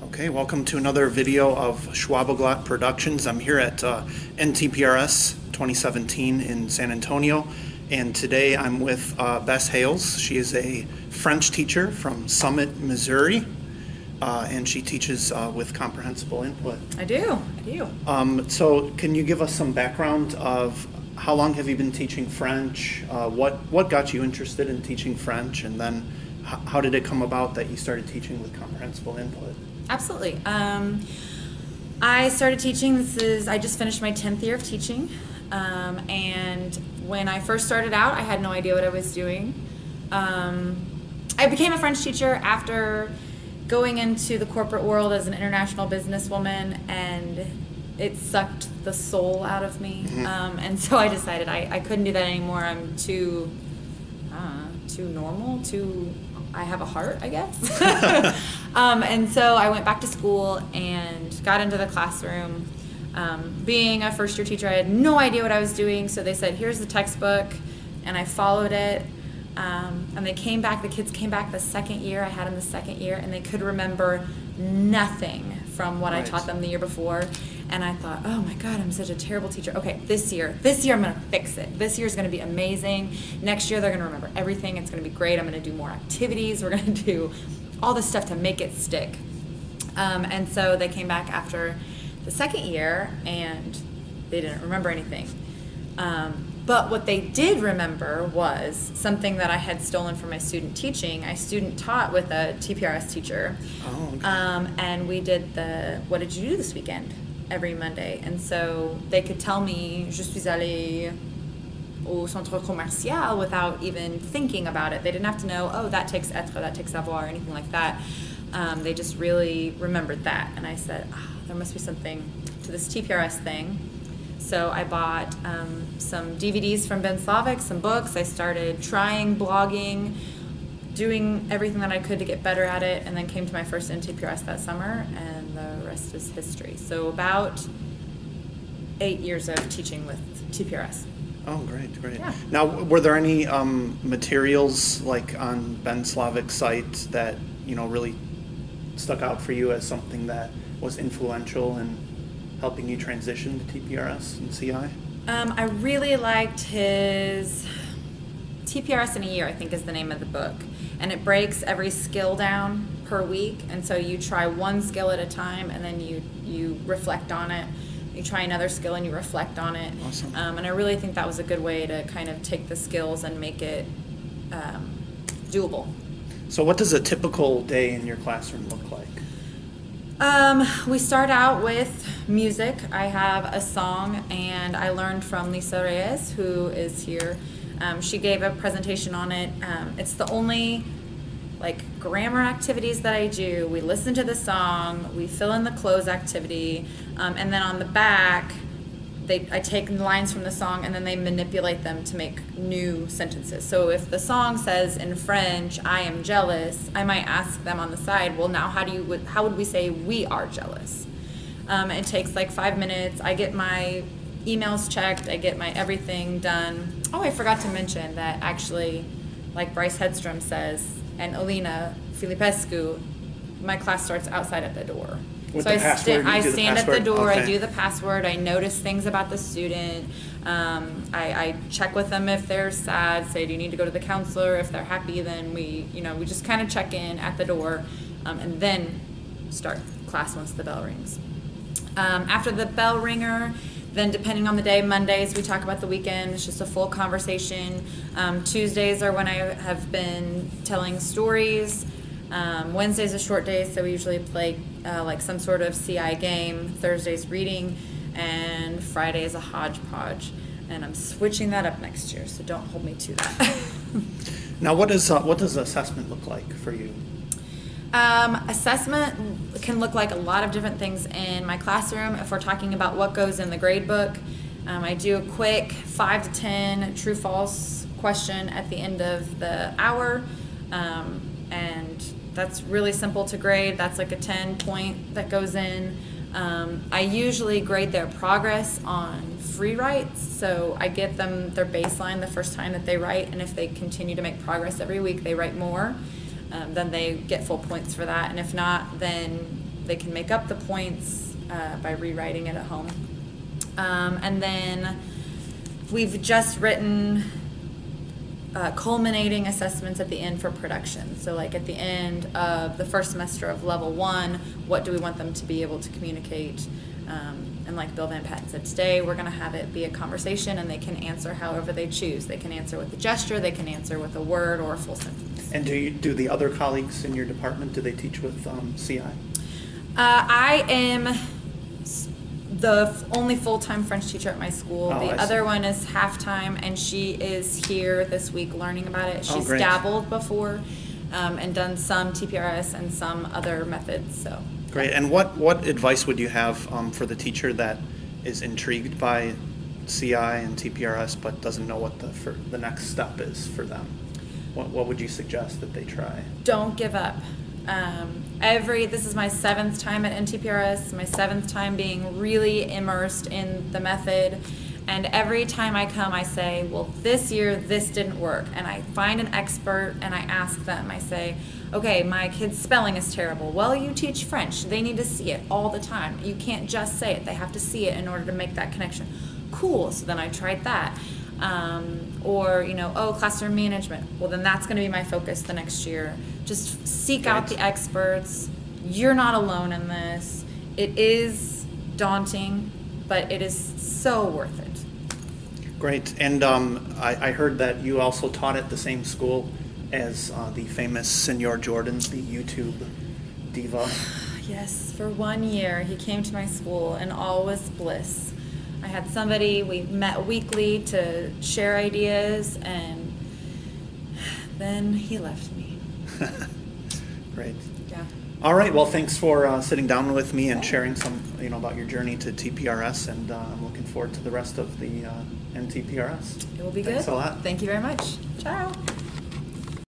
Okay, welcome to another video of Schwabeglot Productions. I'm here at NTPRS 2017 in San Antonio, and today I'm with Bess Hayles. She is a French teacher from Summit, Missouri, and she teaches with Comprehensible Input. I do. So can you give us some background of how long have you been teaching French? What got you interested in teaching French, and then how did it come about that you started teaching with Comprehensible Input? Absolutely. I started teaching, I just finished my 10th year of teaching, and when I first started out, I had no idea what I was doing. I became a French teacher after going into the corporate world as an international businesswoman, and it sucked the soul out of me. And so I decided I couldn't do that anymore. I'm too normal, I have a heart, I guess. And so I went back to school and got into the classroom. Being a first year teacher, I had no idea what I was doing, so they said, here's the textbook, and I followed it. And the kids came back the second year, I had them the second year, and they could remember nothing from what I taught them the year before. And I thought, oh my God, I'm such a terrible teacher. Okay, this year I'm gonna fix it. This year's gonna be amazing. Next year they're gonna remember everything. It's gonna be great. I'm gonna do more activities. We're gonna do all this stuff to make it stick. And so they came back after the second year and they didn't remember anything. But what they did remember was something that I had stolen from my student teaching. I student taught with a TPRS teacher. Oh, okay. And we did what did you do this weekend? Every Monday. And so they could tell me, je suis allée au centre commercial without even thinking about it. They didn't have to know, oh, that takes être, that takes avoir, or anything like that. They just really remembered that. And I said, there must be something to this TPRS thing. So I bought some DVDs from Ben Slavic, some books. I started trying blogging, doing everything that I could to get better at it, and then came to my first NTPRS that summer, and the rest is history. So about 8 years of teaching with TPRS. Oh, great. Yeah. Now, were there any materials like on Ben Slavic's site that really stuck out for you as something that was influential in helping you transition to TPRS and CI? I really liked his TPRS in a Year, I think is the name of the book. And it breaks every skill down per week. And so you try one skill at a time, and then you reflect on it. You try another skill and you reflect on it. Awesome. And I really think that was a good way to kind of take the skills and make it doable. So what does a typical day in your classroom look like? We start out with music. I have a song, and I learned from Lisa Reyes, who is here. She gave a presentation on it. It's the only grammar activities that I do. We listen to the song, we fill in the close activity, and then on the back, I take lines from the song and then they manipulate them to make new sentences. So if the song says in French, I am jealous, I might ask them on the side, well, now how would we say we are jealous? It takes 5 minutes. I get my emails checked, I get my everything done. Oh, I forgot to mention that actually, like Bryce Hedstrom says, and Alina Filipescu, my class starts outside at the door. With So the password, I you do the stand at the password? door, Okay. I do the password, I notice things about the student, I check with them if they're sad, say, do you need to go to the counselor? If they're happy, then we just kind of check in at the door, and then start class once the bell rings. After the bell ringer, then depending on the day, Mondays we talk about the weekend, it's just a full conversation. Tuesdays are when I have been telling stories. Wednesday's a short day, so we usually play some sort of CI game. Thursday's reading, and Friday is a hodgepodge. And I'm switching that up next year, so don't hold me to that. Now, what does assessment look like for you? Assessment can look like a lot of different things in my classroom. If we're talking about what goes in the grade book, I do a quick 5 to 10 true-false question at the end of the hour, and that's really simple to grade. That's like a 10 point that goes in. I usually grade their progress on free writes, so I get them their baseline the first time that they write, and if they continue to make progress every week, they write more, then they get full points for that, and if not, then they can make up the points by rewriting it at home. And then we've just written culminating assessments at the end for production. So like at the end of the first semester of level 1, what do we want them to be able to communicate? And like Bill Van Patten said, today we're going to have it be a conversation, and they can answer however they choose. They can answer with a gesture, they can answer with a word or a full sentence. And do the other colleagues in your department, do they teach with CI? I am the only full-time French teacher at my school. Oh, the I see. other one is half-time, and she is here this week learning about it. She's great. dabbled before and done some TPRS and some other methods. So Great. And what advice would you have for the teacher that is intrigued by CI and TPRS but doesn't know what the next step is for them? What would you suggest that they try? don't give up. This is my 7th time at NTPRS, my 7th time being really immersed in the method. And every time I come, I say, well, this year, this didn't work. And I find an expert and I ask them, I say, okay, my kid's spelling is terrible. Well, you teach French. They need to see it all the time. You can't just say it. They have to see it in order to make that connection. Cool, so then I tried that. Or, classroom management. Well, then that's going to be my focus the next year. Just seek out the experts. You're not alone in this. It is daunting, but it is so worth it. Great. And I heard that you also taught at the same school as the famous Senor Jordan, the YouTube diva. Yes, for 1 year he came to my school and all was bliss. I had somebody, we met weekly to share ideas, and then he left me. Great. Yeah. All right. Well, thanks for sitting down with me and sharing some, about your journey to TPRS, and I'm looking forward to the rest of the NTPRS. It will be good. Thanks a lot. Thank you very much. Ciao.